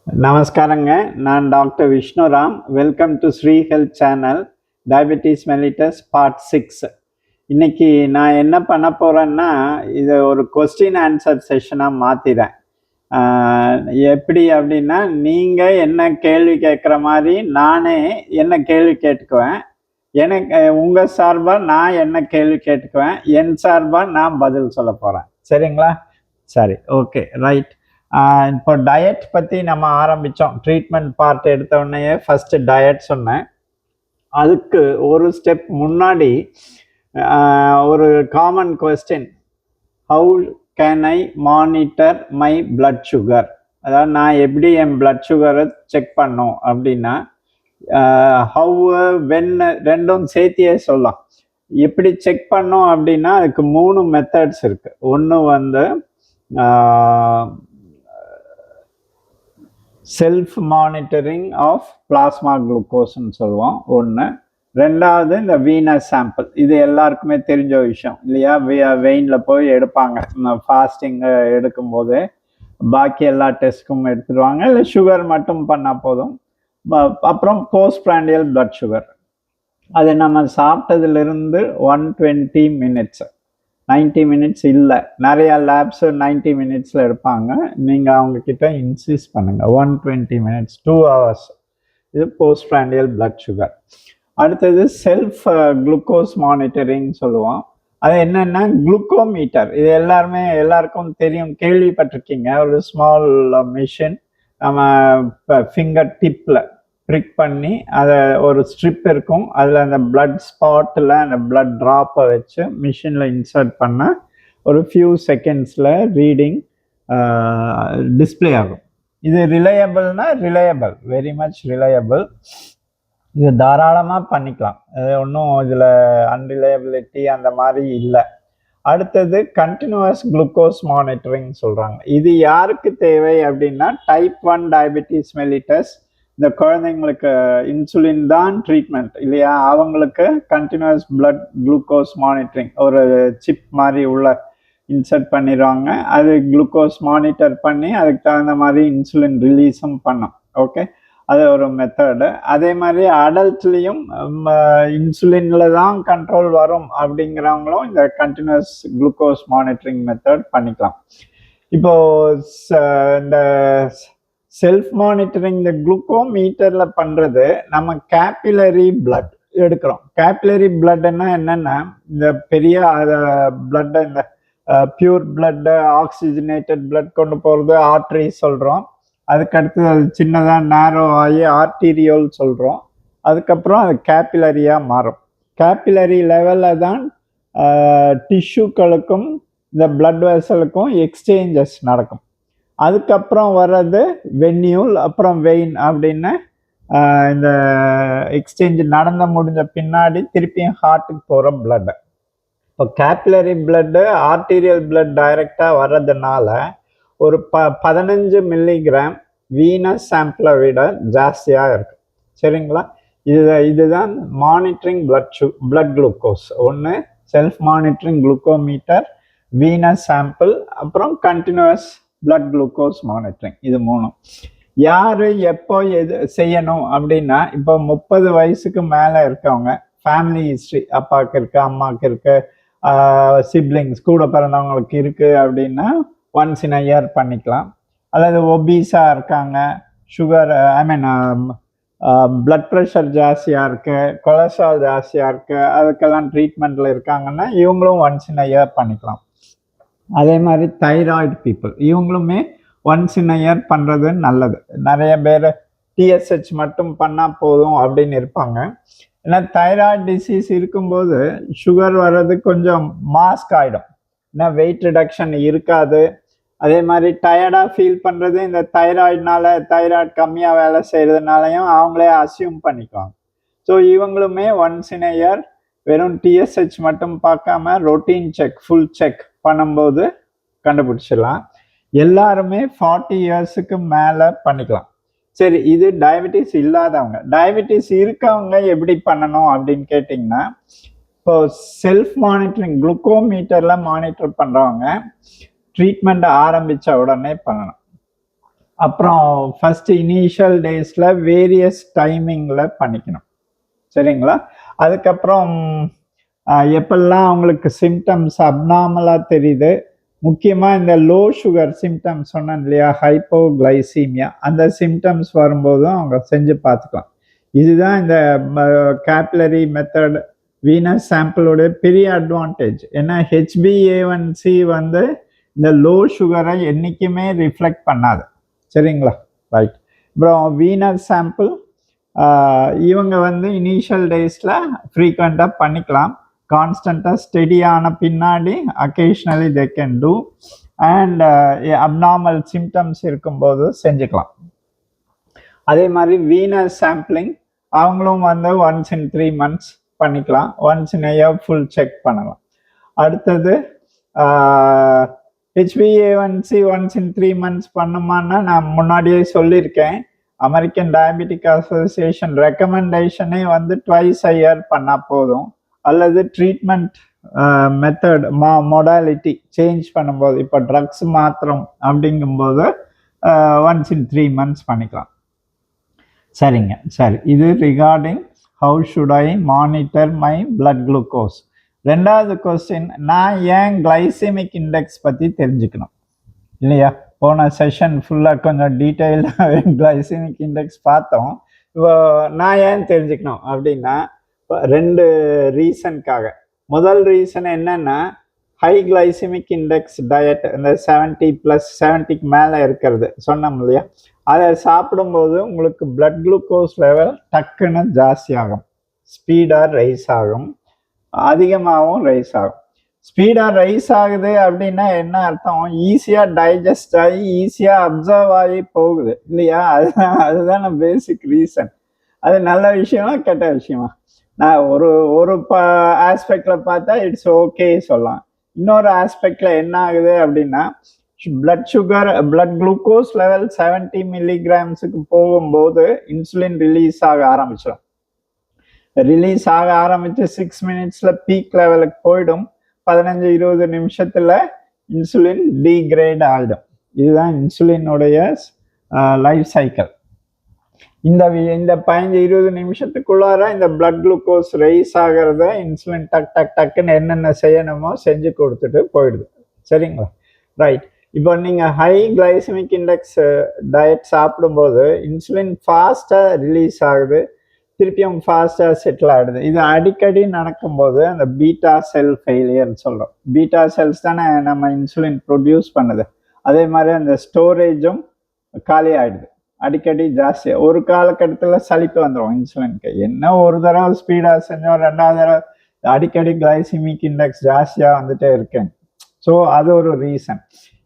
நமஸ்காரங்க. நான் doctor Vishnuram. Welcome to Sri health channel diabetes mellitus part 6. இன்னைக்கு நான் என்ன பண்ண போகிறேன்னா, இதை ஒரு கொஸ்டின் ஆன்சர் செஷனாக மாற்றிறேன். எப்படி அப்படின்னா, நீங்கள் என்ன கேள்வி கேட்குற மாதிரி நானே என்ன கேள்வி கேட்டுக்குவேன். எனக்கு உங்கள் சார்பாக நான் என்ன கேள்வி கேட்டுக்குவேன். என் சார்பாக நான் பதில் சொல்ல போகிறேன். சரிங்களா? சரி, ஓகே, ரைட். இப்போ டயட் பற்றி நம்ம ஆரம்பித்தோம். ட்ரீட்மெண்ட் பார்ட் எடுத்த உடனே ஃபஸ்ட்டு டயட் சொன்னேன். அதுக்கு ஒரு ஸ்டெப் முன்னாடி ஒரு common question, how can I monitor my blood sugar? அதாவது நான் எப்படி என் பிளட் சுகரை செக் பண்ணோம் அப்படின்னா, ஹவு வென் ரெண்டும் சேர்த்தியே சொல்லலாம். எப்படி செக் பண்ணோம் அப்படின்னா அதுக்கு 3 மெத்தட்ஸ் இருக்குது. ஒன்று வந்து செல்ஃப் மானிட்டரிங் ஆஃப் பிளாஸ்மா குளுக்கோஸ்ன்னு சொல்லுவோம் ஒன்று. ரெண்டாவது இந்த வீனஸ் சாம்பிள். இது எல்லாருக்குமே தெரிஞ்ச விஷயம் இல்லையா? வெயினில் போய் எடுப்பாங்க. ஃபாஸ்டிங் எடுக்கும்போது பாக்கி எல்லா டெஸ்ட்டுக்கும் எடுத்துடுவாங்க. இல்லை சுகர் மட்டும் பண்ணால் போதும். அப்புறம் போஸ்ட் பிராண்டியல் பிளட் சுகர், அது நம்ம சாப்பிட்டதுலேருந்து 120 மினிட்ஸ், 90 மினிட்ஸ் இல்லை. நிறையா லேப்ஸு 90 மினிட்ஸில் எடுப்பாங்க. நீங்கள் அவங்கக்கிட்ட இன்சிஸ்ட் பண்ணுங்கள் 120 மினிட்ஸ், 2 ஹவர்ஸ். இது போஸ்ட் பிராண்டியல் பிளட் சுகர். அடுத்தது செல்ஃப் குளுக்கோஸ் மானிட்டரிங் சொல்லுவோம். அது என்னென்னா குளுக்கோமீட்டர். இது எல்லாருக்கும் தெரியும், கேள்விப்பட்டிருக்கீங்க. ஒரு ஸ்மால் மிஷின் நம்ம ஃபிங்கர் டிப்பில் ப்ரிக் பண்ணி அதை ஒரு ஸ்ட்ரிப் இருக்கும், அதில் அந்த பிளட் ஸ்பாட்டில் அந்த பிளட் ட்ராப்பை வச்சு மிஷினில் இன்சர்ட் பண்ண ஒரு ஃபியூ செகண்ட்ஸில் ரீடிங் டிஸ்பிளே ஆகும். இது ரிலையபிள்னா ரிலையபிள், வெரி மச் ரிலையபிள். இது தாராளமாக பண்ணிக்கலாம். ஒன்றும் இதில் அன்ரிலையபிலிட்டி அந்த மாதிரி இல்லை. அடுத்தது கண்டினியூவஸ் குளுக்கோஸ் மானிட்டரிங் சொல்கிறாங்க. இது யாருக்கு தேவை அப்படின்னா, டைப் 1 டயபெட்டிஸ் மெலிட்டஸ், இந்த குழந்தைங்களுக்கு இன்சுலின் தான் ட்ரீட்மெண்ட் இல்லையா, அவங்களுக்கு கண்டினியூஸ் பிளட் குளுக்கோஸ் மானிட்டரிங் ஒரு சிப் மாதிரி உள்ள இன்சர்ட் பண்ணிடுவாங்க. அது குளுக்கோஸ் மானிட்டர் பண்ணி அதுக்கு தகுந்த மாதிரி இன்சுலின் ரிலீஸும் பண்ணும். ஓகே, அது ஒரு மெத்தடு. அதே மாதிரி அடல்ட்லேயும் இன்சுலினில் தான் கண்ட்ரோல் வரும் அப்படிங்கிறவங்களும் இந்த கண்டினியூஸ் குளுக்கோஸ் மானிட்டரிங் மெத்தட் பண்ணிக்கலாம். இப்போது இந்த செல்ஃப் மானிட்டரிங் இந்த குளுக்கோமீட்டரில் பண்ணுறது, நம்ம கேபிலரி பிளட் எடுக்கிறோம். கேபிலரி பிளட்னா என்னென்னா, இந்த பெரிய பிளட்டை, இந்த பியூர் பிளட்டு, ஆக்சிஜனேட்டட் பிளட் கொண்டு போகிறது ஆர்ட்ரி சொல்கிறோம். அதுக்கடுத்து அது சின்னதாக நேரோ ஆகி ஆர்டீரியோல் சொல்கிறோம். அதுக்கப்புறம் அது கேபிலரியாக மாறும். கேபிலரி லெவலில் தான் டிஷ்யூக்களுக்கும் இந்த பிளட் வெசலுக்கும் எக்ஸ்சேஞ்சஸ் நடக்கும். அதுக்கப்புறம் வர்றது வென்யூல், அப்புறம் வெயின் அப்படின்னு இந்த எக்ஸ்சேஞ்ச் முடிஞ்ச பின்னாடி திருப்பியும் ஹார்ட்டுக்கு போகிற பிளட்டு. இப்போ கேபிலரி பிளட்டு ஆர்டீரியல் பிளட் டைரெக்டாக வர்றதுனால ஒரு 15 மில்லிகிராம் வீனஸ் சாம்பிளை விட ஜாஸ்தியாக இருக்கு. சரிங்களா? இதுதான் மானிட்டரிங் பிளட் குளுக்கோஸ். ஒன்று self monitoring glucometer, Venus sample, அப்புறம் கண்டினியூஸ் பிளட் குளுக்கோஸ் மானிட்டரிங். இது 3 யார் எப்போ எது செய்யணும் அப்படின்னா, இப்போ 30 வயசுக்கு மேலே இருக்கவங்க, ஃபேமிலி ஹிஸ்ட்ரி, அப்பாவுக்கு இருக்கு, அம்மாவுக்கு இருக்கு, சிப்ளிங்ஸ் கூட பிறந்தவங்களுக்கு இருக்குது அப்படின்னா ஒன்ஸ் இன் அ இயர் பண்ணிக்கலாம். அல்லது ஒபீஸாக இருக்காங்க, சுகர் பிளட் ப்ரெஷர் ஜாஸ்தியாக இருக்குது, கொலஸ்ட்ரால் ஜாஸ்தியாக இருக்குது, அதுக்கெல்லாம் ட்ரீட்மெண்ட்டில் இருக்காங்கன்னா இவங்களும் ஒன்ஸ் இன் அ இயர் பண்ணிக்கலாம். அதே மாதிரி தைராய்டு பீப்புள், இவங்களுமே ஒன்ஸ் இன் அ இயர் பண்ணுறது நல்லது. நிறைய பேர் டிஎஸ்ஹெச் மட்டும் பண்ணால் போதும் அப்படின்னு இருப்பாங்க. ஏன்னா தைராய்டு டிசீஸ் இருக்கும்போது சுகர் வர்றது கொஞ்சம் மாஸ்க் ஆகிடும். ஏன்னா வெயிட் ரிடக்ஷன் இருக்காது. அதே மாதிரி டயர்டாக ஃபீல் பண்ணுறது இந்த தைராய்டுனால, தைராய்டு கம்மியாக வேலை செய்கிறதுனாலையும் அவங்களே அசியூம் பண்ணிக்குவாங்க. ஸோ இவங்களுமே ஒன்ஸ் இன் அ இயர் வெறும் டிஎஸ்ஹெச் மட்டும் பார்க்காம ரொட்டீன் செக், ஃபுல் செக் பண்ணும்போது கண்டுபிடிச்சிடலாம். எல்லாருமே 40 இயர்ஸுக்கு மேலே பண்ணிக்கலாம். சரி, இது டயபெட்டிஸ் இல்லாதவங்க. டயபெட்டிஸ் இருக்கவங்க எப்படி பண்ணணும் அப்படின்னு கேட்டிங்கன்னா, இப்போ செல்ஃப் மானிட்டரிங் குளுக்கோமீட்டரில் மானிட்டர் பண்ணுறவங்க ட்ரீட்மெண்ட் ஆரம்பித்த உடனே பண்ணணும். அப்புறம் ஃபர்ஸ்ட் இனிஷியல் டேஸில் வேரியஸ் டைமிங்கில் பண்ணிக்கணும். சரிங்களா? அதுக்கப்புறம் எப்பெல்லாம் அவங்களுக்கு சிம்டம்ஸ் அப்நார்மலாக தெரியுது, முக்கியமாக இந்த லோ சுகர் சிம்டம்ஸ் சொன்னேன் இல்லையா, ஹைப்போகிளைசீமியா, அந்த சிம்டம்ஸ் வரும்போதும் அவங்க செஞ்சு பார்த்துக்கலாம். இதுதான் இந்த கேப்லரி மெத்தட் வீனஸ் சாம்பிளோடைய பெரிய அட்வான்டேஜ். ஏன்னா ஹெச்பிஏ1சி வந்து இந்த லோ சுகரை என்றைக்குமே ரிஃப்ளெக்ட் பண்ணாது. சரிங்களா? ரைட். அப்புறம் வீனஸ் சாம்பிள் இவங்க வந்து இனிஷியல் டேஸில் ஃப்ரீக்வெண்ட்டாக பண்ணிக்கலாம். கான்ஸ்டண்ட்டாக ஸ்டெடியான பின்னாடி occasionally they can do. And abnormal symptoms இருக்கும்போது செஞ்சுக்கலாம். அதே மாதிரி வீனஸ் சாம்பிளிங் அவங்களும் வந்து ஒன்ஸ் இன் 3 months பண்ணிக்கலாம். Once in year full check பண்ணலாம். அடுத்தது ஹெச்பிஏ1சி ஒன்ஸ் இன் 3 months பண்ணுமான்னா நான் முன்னாடியே சொல்லியிருக்கேன். அமெரிக்கன் டயபெட்டிக் அசோசியேஷன் ரெக்கமெண்டேஷனே வந்து ட்வைஸ் a year பண்ணால் போதும். அல்லது ட்ரீட்மெண்ட் மெத்தட் மொடாலிட்டி சேஞ்ச் பண்ணும்போது, இப்போ ட்ரக்ஸ் மாத்திரம் அப்படிங்கும்போது ஒன்ஸ் இன் 3 months பண்ணிக்கலாம். சரிங்க, சரி. இது regarding how should I monitor my blood glucose. ரெண்டாவது கொஸ்டின், நான் ஏன் கிளைசெமிக் இண்டெக்ஸ் பற்றி தெரிஞ்சுக்கணும் இல்லையா? போன செஷன் ஃபுல்லாக கொஞ்சம் டீட்டெயிலாக கிளைசெமிக் இண்டெக்ஸ் பார்த்தோம். இப்போ நான் ஏன் தெரிஞ்சுக்கணும் அப்படின்னா 2 ரீசனுக்காக. முதல் ரீசன் என்னன்னா, ஹை கிளைசெமிக் இண்டெக்ஸ் டயட், இந்த 70+70க்கு மேலே இருக்கிறது சொன்னோம் இல்லையா, அதை சாப்பிடும்போது உங்களுக்கு பிளட் குளுக்கோஸ் லெவல் டக்குன்னு ஜாஸ்தி ஆகும், ஸ்பீடாக ரைஸ் ஆகும், அதிகமாகவும் ரைஸ் ஆகும். ஸ்பீடாக ரைஸ் ஆகுது அப்படின்னா என்ன அர்த்தம்? ஈஸியாக டைஜஸ்ட் ஆகி ஈஸியாக அப்சர்வ் ஆகி போகுது இல்லையா? அதுதான் பேசிக் ரீசன். அது நல்ல விஷயமா கெட்ட விஷயமா? நான் ஒரு ஆஸ்பெக்டில் பார்த்தா இட்ஸ் ஓகே சொல்லலாம். இன்னொரு ஆஸ்பெக்டில் என்ன ஆகுது அப்படின்னா, blood sugar blood glucose level 70 milligrams போகும்போது இன்சுலின் ரிலீஸ் ஆக ஆரம்பிச்சிடும். ரிலீஸ் ஆக ஆரம்பித்து 6 minutes பீக் லெவலுக்கு போயிடும். 15-20 நிமிஷத்துல இன்சுலின் டீக்ரேட் ஆகிடும். இதுதான் இன்சுலினுடைய லைஃப் சைக்கிள். இந்த 15-20 நிமிஷத்துக்குள்ளார இந்த பிளட் குளுக்கோஸ் ரைஸ் ஆகிறத இன்சுலின் டக்குன்னு என்னென்ன செய்யணுமோ செஞ்சு கொடுத்துட்டு போயிடுது. சரிங்களா? ரைட். இப்போ நீங்கள் ஹை கிளைசெமிக் இண்டெக்ஸ் டயட் சாப்பிடும்போது இன்சுலின் ஃபாஸ்ட்டாக ரிலீஸ் ஆகுது, திருப்பியும் ஃபாஸ்ட்டாக செட்டில் ஆகிடுது. இது அடிக்கடி நடக்கும்போது அந்த பீட்டா செல் ஃபெயிலியர்னு சொல்கிறோம். பீட்டா செல்ஸ் தானே நம்ம இன்சுலின் ப்ரொடியூஸ் பண்ணுது. அதே மாதிரி அந்த ஸ்டோரேஜும் காலி ஆகிடுது அடிக்கடி ஜாஸ்தியாக. ஒரு காலகட்டத்தில் சலிப்பு வந்துடும் இன்சுலினுக்கு. என்ன ஒரு தடவை ஸ்பீடாக செஞ்சோம், 2வது தடவை அடிக்கடி கிளைசெமிக் இண்டெக்ஸ் ஜாஸ்தியாக வந்துட்டே இருக்கேன். ஸோ அது ஒரு ரீசன்.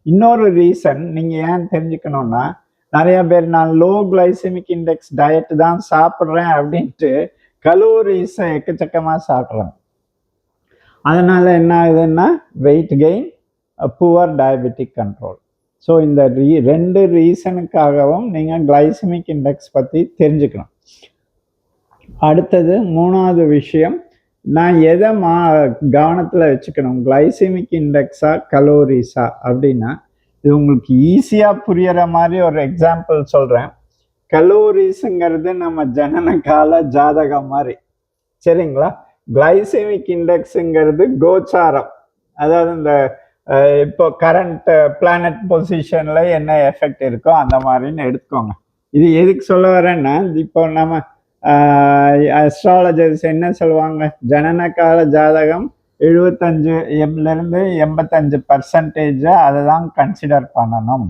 இன்னொரு ரீசன் நீங்கள் ஏன் தெரிஞ்சுக்கணுன்னா, நிறைய பேர் நான் லோ கிளைசெமிக் இண்டெக்ஸ் டயட் தான் சாப்பிட்றேன் அப்படின்ட்டு கலோரிஸை எக்கச்சக்கமாக சாப்பிட்றேன். அதனால என்ன ஆகுதுன்னா weight gain, poor diabetic control. So இந்த 2 ரீசனுக்காகவும் நீங்கள் கிளைசெமிக் இண்டெக்ஸ் பற்றி தெரிஞ்சுக்கணும். அடுத்தது 3வது விஷயம், நான் எதை கவனத்தில் வச்சுக்கணும், கிளைசெமிக் இண்டெக்ஸா கலோரிஸா அப்படின்னா, இது உங்களுக்கு ஈஸியாக புரியற மாதிரி ஒரு எக்ஸாம்பிள் சொல்கிறேன். கலோரிஸுங்கிறது நம்ம ஜனன கால ஜாதகம் மாதிரி. சரிங்களா? கிளைசெமிக் இண்டெக்ஸுங்கிறது கோச்சாரம், அதாவது இந்த இப்போ கரண்ட் பிளானட் பொசிஷனில் என்ன எஃபெக்ட் இருக்கோ அந்த மாதிரின்னு எடுத்துக்கோங்க. இது எதுக்கு சொல்ல வரேன்னா, இப்போ நம்ம அஸ்ட்ராலஜர்ஸ் என்ன சொல்லுவாங்க, ஜனன கால ஜாதகம் 75% 85% அதை தான் கன்சிடர் பண்ணணும்.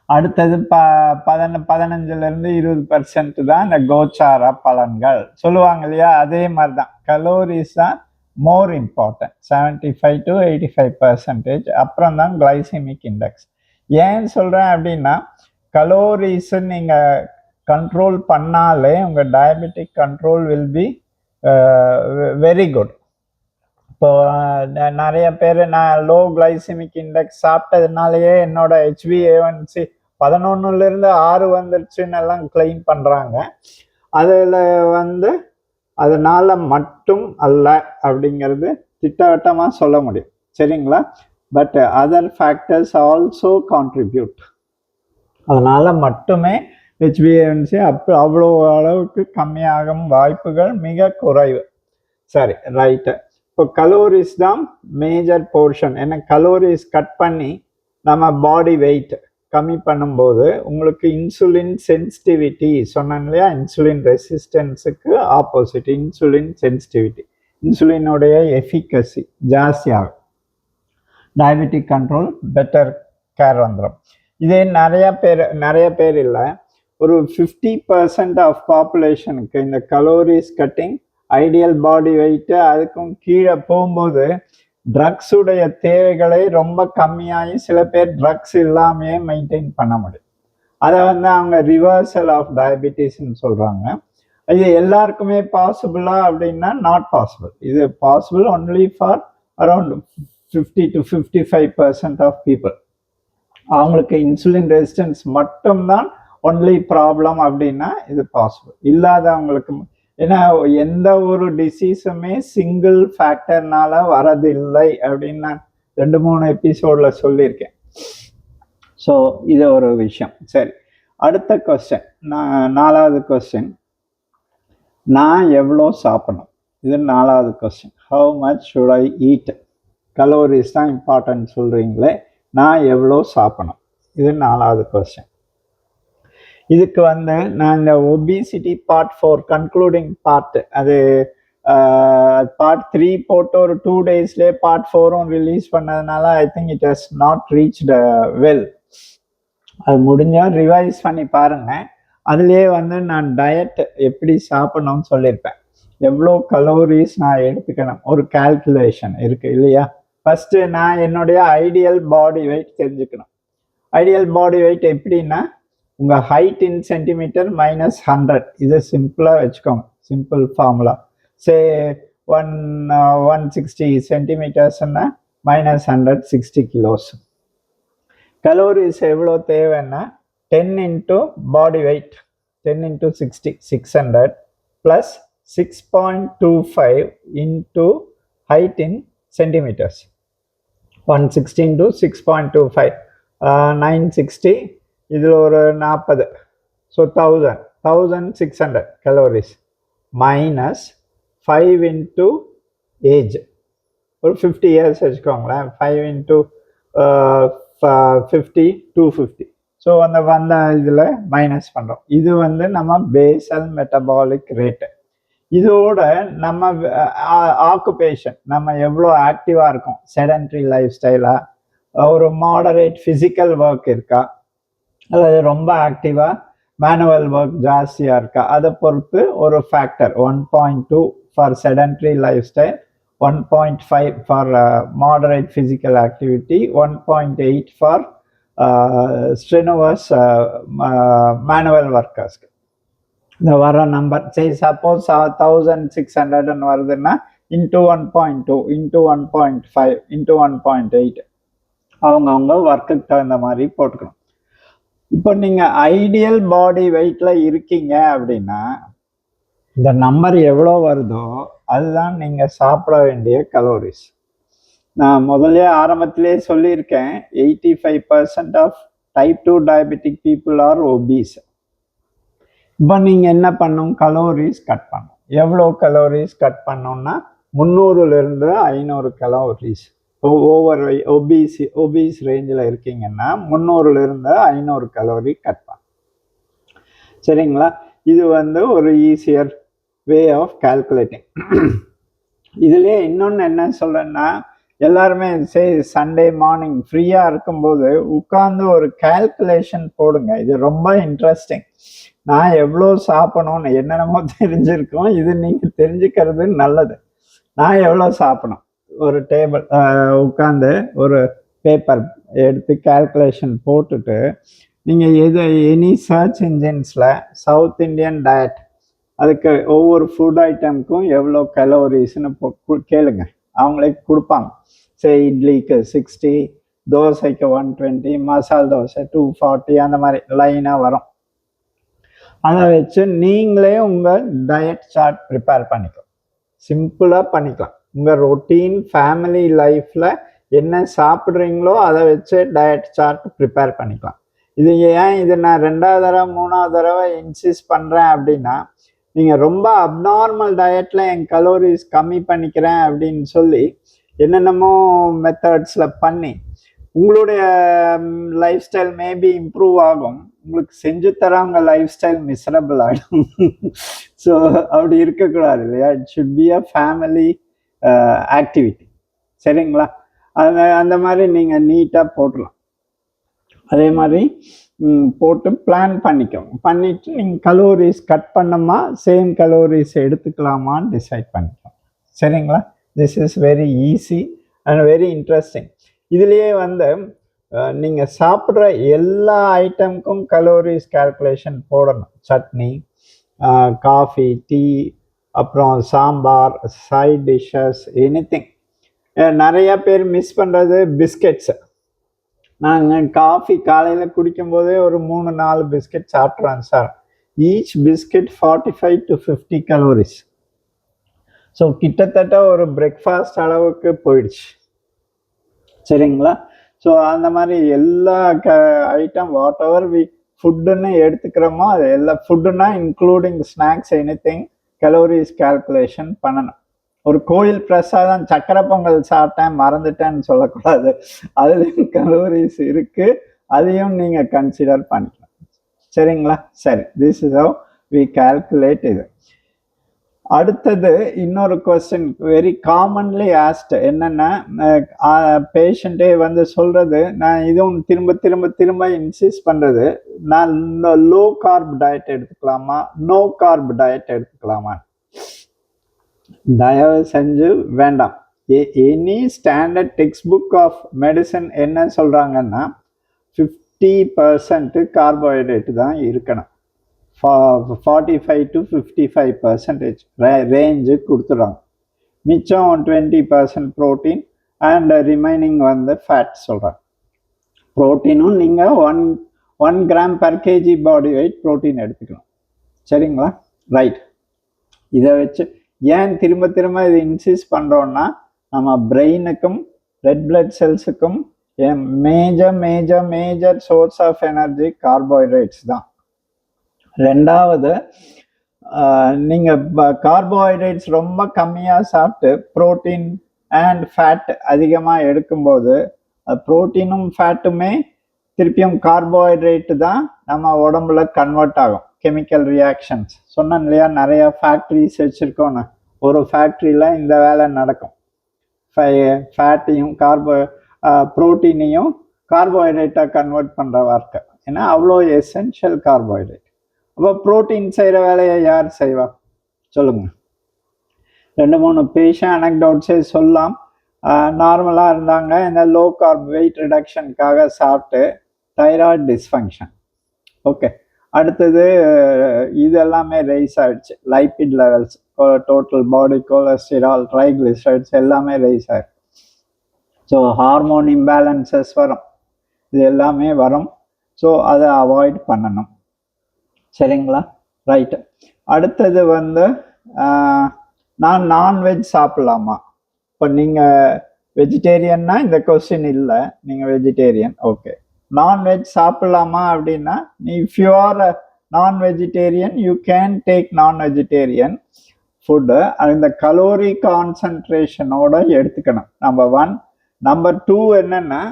அடுத்தது 15% 20% தான் இந்த கோச்சார பலன்கள் சொல்லுவாங்க இல்லையா? அதே மாதிரி தான் கலோரிஸ் தான் மோர் இம்பார்ட்டன்ட், 75 to 85%. அப்புறம் தான் கிளைசெமிக் இண்டெக்ஸ். ஏன் சொல்கிறேன் அப்படின்னா, கலோரிஸ் நீங்கள் கண்ட்ரோல் பண்ணாலே உங்கள் diabetic control will be very good. இப்போ நிறைய பேர் நான் லோ கிளைசெமிக் இண்டெக்ஸ் சாப்பிட்டதுனாலயே என்னோட HbA1c 11 6 வந்துருச்சுன்னு எல்லாம் கிளைம் பண்ணுறாங்க. அதில் வந்து அதனால மட்டும் அல்ல அப்படிங்கிறது திட்டவட்டமாக சொல்ல முடியும். சரிங்களா? But other factors also contribute. அதனால் மட்டுமே ஹெச்பிஏஎன்சி அவ்வளோ அளவுக்கு கம்மியாகும் வாய்ப்புகள் மிக குறைவு. சரி, ரைட்டு. இப்போ கலோரிஸ் தான் மேஜர் போர்ஷன். ஏன்னா கலோரிஸ் கட் பண்ணி நம்ம பாடி வெயிட் கம்மி பண்ணும்போது உங்களுக்கு இன்சுலின் சென்சிட்டிவிட்டி சொன்னாங்க இல்லையா, இன்சுலின் ரெசிஸ்டன்ஸுக்கு ஆப்போசிட் இன்சுலின் சென்சிட்டிவிட்டி, இன்சுலினுடைய எஃபிகசி ஜாஸ்தியாகும். டயபெட்டிக் கண்ட்ரோல் பெட்டர் கேர் வந்துடும். இதே நிறைய பேர் இல்லை, ஒரு 50% ஆஃப் பாப்புலேஷனுக்கு இந்த கலோரிஸ் கட்டிங் ஐடியல் பாடி வெயிட்டு அதுக்கும் கீழே போகும்போது ட்ரக்ஸுடைய தேவைகளை ரொம்ப கம்மியாகி சில பேர் ட்ரக்ஸ் இல்லாமையே மெயின்டைன் பண்ண முடியும். அதை அவங்க ரிவர்சல் ஆஃப் டயபிட்டிஸ்ன்னு சொல்கிறாங்க. இது எல்லாருக்குமே பாசிபிளா அப்படின்னா நாட் பாசிபிள். இது possible only for around 50 to 55% of people. அவங்களுக்கு இன்சுலின் ரெசிஸ்டன்ஸ் மட்டும்தான் ஒன்லி ப்ராப்ளம் அப்படின்னா இது பாசிபிள். இல்லாதவங்களுக்கு, ஏன்னா எந்த ஒரு டிசீஸுமே சிங்கிள் ஃபேக்டர்னால வரதில்லை அப்படின்னு நான் 2-3 எபிசோட்ல சொல்லியிருக்கேன். ஸோ இது ஒரு விஷயம். சரி, அடுத்த கொஸ்டின், 4வது கொஸ்டின், நான் எவ்வளோ சாப்பிடணும்? இது 4வது question. How much should I eat? Calories தான் இம்பார்ட்டன்ட் சொல்கிறீங்களே, நான் எவ்வளோ சாப்பிடணும்? இது 4வது கொஸ்டின். இதுக்கு நான் இந்த ஒபிசிட்டி பார்ட் 4 கன்க்ளூடிங் பார்ட், அது பார்ட் 3 போட்டு ஒரு 2 daysலேயே பார்ட் 4 ரிலீஸ் பண்ணதுனால I think it has not reached well. அது முடிஞ்சால் ரிவைஸ் பண்ணி பாருங்கள். அதுலேயே நான் டயட் எப்படி சாப்பிடணும்னு சொல்லியிருப்பேன். எவ்வளோ கலோரிஸ் நான் எடுத்துக்கணும், ஒரு கால்குலேஷன் இருக்குது இல்லையா? ஃபஸ்ட்டு நான் என்னுடைய ஐடியல் பாடி வெயிட் தெரிஞ்சுக்கணும். ஐடியல் பாடி வெயிட் எப்படின்னா, உங்கள் ஹைட் இன் சென்டிமீட்டர் -100. இதை சிம்பிளாக வச்சுக்கோங்க, சிம்பிள் ஃபார்முலா. சே 160 சென்டிமீட்டர்ஸ்னா -100 60 கிலோஸ். கலோரிஸ் எவ்வளோ தேவைன்னா 10 into body weight, 10 into 60 600 plus 6.25 into height in centimeters. 160 into 6.25 960. இதில் ஒரு 40. So 1600 calories minus 5 into age. ஒரு 50 years வச்சுக்கோங்களேன். 5 into 50 250. ஸோ அந்த இதில் மைனஸ் பண்ணுறோம். இது நம்ம பேசல் மெட்டபாலிக் ரேட்டு. இதோட நம்ம ஆக்குபேஷன், நம்ம எவ்வளோ ஆக்டிவாக இருக்கோம், செடன்ட்ரி லைஃப் ஸ்டைலாக, ஒரு மாடரேட் ஃபிசிக்கல் ஒர்க் இருக்கா, அதாவது ரொம்ப ஆக்டிவாக மேனுவல் ஒர்க் ஜாஸ்தியாக இருக்கா, அதை பொறுத்து ஒரு factor 1.2 for sedentary lifestyle, 1.5 for moderate physical activity, 1.8 for strenuous manual ஒர்க்கர்ஸ்க்கு. இந்த வர நம்பர் சரி, சப்போஸ் 1600 வருதுன்னா இன்ட்டு 1.2 இன்ட்டு 1.5 இன்ட்டு 1.8 அவங்கவுங்க ஒர்க்குக்கு தகுந்த மாதிரி போட்டுக்கணும். இப்போ நீங்கள் ஐடியல் பாடி வெயிட்டில் இருக்கீங்க அப்படின்னா இந்த நம்பர் எவ்வளோ வருதோ அதுதான் நீங்கள் சாப்பிட வேண்டிய கலோரிஸ். நான் முதல்ல ஆரம்பத்திலே சொல்லியிருக்கேன், 85% of type 2 diabetic people are obese. இப்போ நீங்கள் என்ன பண்ணணும், கலோரிஸ் கட் பண்ணணும். எவ்வளோ கலோரிஸ் கட் பண்ணோம்னா 300லேருந்து 500 கலோரிஸ். ஓவர் ஒபீஸ் ரேஞ்சில் இருக்கீங்கன்னா 300லேருந்து 500 கலோரி கட் பண்ணணும். சரிங்களா? இது ஒரு ஈஸியர் வே ஆஃப் கால்குலேட்டிங். இதுலேயே இன்னொன்று என்ன சொல்கிறேன்னா, எல்லாருமே சண்டே மார்னிங் ஃப்ரீயாக இருக்கும்போது உட்காந்து ஒரு கால்குலேஷன் போடுங்க. இது ரொம்ப இன்ட்ரெஸ்டிங். நான் எவ்வளோ சாப்பிடணும்னு என்னென்னமோ தெரிஞ்சிருக்கோம், இது நீங்கள் தெரிஞ்சுக்கிறது நல்லது. நான் எவ்வளோ சாப்பிடணும், ஒரு டேபிள் உட்காந்து ஒரு பேப்பர் எடுத்து கால்குலேஷன் போட்டுட்டு நீங்கள் எனி சர்ச் இன்ஜின்ஸில் சவுத் இண்டியன் டயட், அதுக்கு ஒவ்வொரு ஃபுட் ஐட்டமுக்கும் எவ்வளோ கலோரிஸ்ன்னு கேளுங்க, அவங்களே கொடுப்பாங்க. இட்லிக்கு 60, தோசைக்கு 120, மசால் தோசை 240, அந்த மாதிரி லைனாக வரும். அதை வச்சு நீங்களே உங்கள் டயட் சார்ட் ப்ரிப்பேர் பண்ணிக்கலாம். சிம்பிளாக பண்ணிக்கலாம். உங்கள் ரொட்டீன் ஃபேமிலி லைஃப்பில் என்ன சாப்பிட்றீங்களோ அதை வச்சு டயட் சார்ட் ப்ரிப்பேர் பண்ணிக்கலாம். இது ஏன் இது நான் 2வது தடவை 3வது தடவை இன்சிஸ்ட் பண்ணுறேன் அப்படின்னா, நீங்கள் ரொம்ப அப்நார்மல் டயட்டில் என் கலோரிஸ் கம்மி பண்ணிக்கிறேன் அப்படின்னு சொல்லி என்னென்னமோ மெத்தட்ஸில் பண்ணி உங்களுடைய லைஃப் ஸ்டைல் மேபி இம்ப்ரூவ் ஆகும், உங்களுக்கு செஞ்சு தரவங்க லைஃப் ஸ்டைல் மிசரபிள் ஆகிடும். ஸோ அப்படி இருக்கக்கூடாது இல்லையா? It should be a family activity. சரிங்களா? அந்த மாதிரி நீங்கள் நீட்டாக போட்டுடலாம். அதே மாதிரி போட்டு பிளான் பண்ணிக்கோங்க. பண்ணிவிட்டு நீங்கள் கலோரிஸ் கட் பண்ணமா சேம் கலோரிஸ் எடுத்துக்கலாமான்னு டிசைட் பண்ணிக்கோங்க. சரிங்களா? This is very easy and very interesting. இதுலேயே வந்து நீங்கள் சாப்பிட்ற எல்லா ஐட்டமுக்கும் கலோரிஸ் கால்குலேஷன் போடணும். சட்னி, காஃபி, டீ, அப்புறம் சாம்பார், சைட் டிஷ்ஷஸ், எனிதிங். நிறையா பேர் மிஸ் பண்ணுறது பிஸ்கெட்ஸு. நாங்கள் காஃபி காலையில் குடிக்கும்போதே ஒரு 3-4 பிஸ்கெட் சாப்பிட்றோம் sir. Each biscuit 45 to 50 calories. So கிட்டத்தட்ட ஒரு பிரேக்ஃபாஸ்ட் அளவுக்கு போயிடுச்சு. சரிங்களா? ஸோ அந்த மாதிரி எல்லா ஐட்டம் வாட் எவர் ஃபுட்டுன்னு எடுத்துக்கிறோமோ அது எல்லா ஃபுட்டுன்னா including snacks anything calories calculation பண்ணணும். ஒரு கோயில் பிரசாதம் சக்கரை பொங்கல் சாப்பிட்டேன் மறந்துட்டேன்னு சொல்லக்கூடாது. அதுலேயும் கலோரிஸ் இருக்கு, அதையும் நீங்கள் கன்சிடர் பண்ணிக்கலாம். சரிங்களா? சரி, this is how we calculate. இது அடுத்தது இன்னொரு கொஸ்டின் வெரி காமன்லி ஆஸ்ட் என்னென்னா, பேஷண்ட்டே வந்து சொல்கிறது, நான் இதுவும் திரும்ப திரும்ப திரும்ப இன்சிஸ்ட் பண்ணுறது, நான் லோ கார்ப் டயட் எடுத்துக்கலாமா நோ கார்ப் டயட் எடுத்துக்கலாமா? தயவு செஞ்சு வேண்டாம். Any standard text book of medicine என்ன சொல்கிறாங்கன்னா 50% கார்போஹைட்ரேட் தான் இருக்கணும். 45 to 55% ரேஞ்சு கொடுத்துட்றாங்க. மிச்சம் 20% ப்ரோட்டீன் அண்ட் ரிமைனிங் வந்து ஃபேட் சொல்கிறாங்க. ப்ரோட்டீனும் நீங்கள் 1 gram per kg body weight protein எடுத்துக்கணும். சரிங்களா? ரைட். இதை வச்சு ஏன் திரும்ப திரும்ப இது இன்சிஸ்ட் பண்ணுறோன்னா, நம்ம பிரெயினுக்கும் ரெட் பிளட் செல்ஸுக்கும் major source of energy carbohydrates தான். ரெண்டாவது, நீங்கள் கார்போஹைட்ரேட்ஸ் ரொம்ப கம்மியாக சாப்பிட்டு ப்ரோட்டீன் அண்ட் ஃபேட் அதிகமாக எடுக்கும்போது ப்ரோட்டீனும் ஃபேட்டுமே திருப்பியும் கார்போஹைட்ரேட்டு தான் நம்ம உடம்புல கன்வெர்ட் ஆகும். கெமிக்கல் ரியாக்ஷன்ஸ் சொன்னேன் இல்லையா? நிறையா ஃபேக்ட்ரிஸ் வச்சுருக்கோன்னு. ஒரு ஃபேக்ட்ரியில் இந்த வேலை நடக்கும். ஃபேட்டையும் ப்ரோட்டீனையும் கார்போஹைட்ரேட்டாக கன்வெர்ட் பண்ணுற வார்த்தை. ஏன்னா அவ்வளோ எசென்ஷியல் கார்போஹைட்ரேட். அப்போ ப்ரோட்டீன் செய்கிற வேலையை யார் செய்வா சொல்லுங்க? 2-3 பேஷண்ட் அனெக்டோட்ஸே சொல்லலாம். நார்மலாக இருந்தாங்க, இந்த லோ கார்ப் வெயிட் ரிடக்ஷனுக்காக சாப்பிட்டு தைராய்டு டிஸ்ஃபங்க்ஷன். ஓகே, அடுத்தது இது எல்லாமே ரைஸ் ஆகிடுச்சு. Lipid levels, total body cholesterol, triglycerides எல்லாமே ரைஸ் ஆகிடும். ஸோ ஹார்மோன் இம்பேலன்சஸ் வரும், இது எல்லாமே வரும். ஸோ அதை அவாய்ட் பண்ணணும். சரிங்களா? ரைட்டு. அடுத்தது வந்து நான் நான்வெஜ் சாப்பிட்லாமா? இப்போ நீங்கள் வெஜிடேரியன்னா இந்த கொஸ்டின் இல்லை, நீங்கள் வெஜிடேரியன். ஓகே, நான்வெஜ் சாப்பிட்லாமா அப்படின்னா, இஃப் யூ ஆர் நான் வெஜிடேரியன் யூ கேன் டேக் நான் வெஜிடேரியன் ஃபுட்டு. இந்த கலோரி கான்சன்ட்ரேஷனோட எடுத்துக்கணும். நம்பர் 1. நம்பர் 2 என்னென்னா,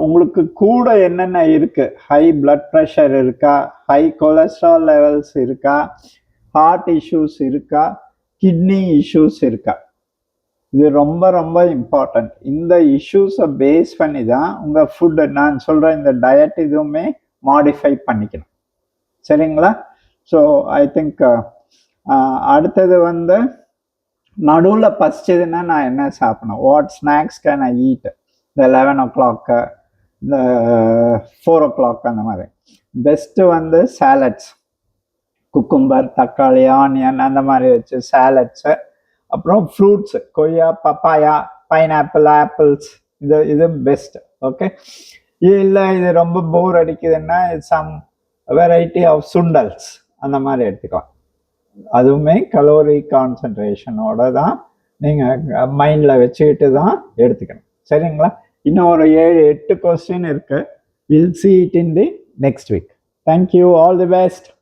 உங்களுக்கு கூட என்னென்ன இருக்குது? ஹை பிளட் ப்ரெஷர் இருக்கா, ஹை கொலஸ்ட்ரால் லெவல்ஸ் இருக்கா, ஹார்ட் இஷ்யூஸ் இருக்கா, கிட்னி இஷ்யூஸ் இருக்கா? இது ரொம்ப ரொம்ப இம்பார்ட்டண்ட். இந்த இஷ்யூஸை பேஸ் பண்ணி தான் உங்கள் ஃபுட்டு, நான் சொல்கிற இந்த டயட் இதுவுமே மாடிஃபை பண்ணிக்கணும். சரிங்களா? ஸோ ஐ திங்க் அடுத்தது வந்து நடுவில் பசிச்சதுன்னா நான் என்ன சாப்பிடணும்? What snacks can I eat? இந்த 11 o'clock, இந்த 4 o'clock அந்த மாதிரி. பெஸ்ட்டு வந்து சாலட்ஸ், குக்கும்பர், தக்காளி, ஆனியன் அந்த மாதிரி வச்சு சாலட்ஸு. அப்புறம் ஃப்ரூட்ஸு, கொய்யா, பப்பாயா, பைனாப்பிள், ஆப்பிள்ஸ், இது பெஸ்ட்டு. ஓகே, இல்லை இது ரொம்ப போர் அடிக்குதுன்னா சம் வெரைட்டி ஆஃப் சுண்டல்ஸ் அந்த மாதிரி எடுத்துக்கலாம். அதுவுமே கலோரி கான்சன்ட்ரேஷனோட தான் நீங்கள் மைண்டில் வச்சுக்கிட்டு தான் எடுத்துக்கணும். சரிங்களா? இன்னும் ஒரு 7-8 கொஸ்டின் இருக்குது. We'll see it in the next week. Thank you. All the best.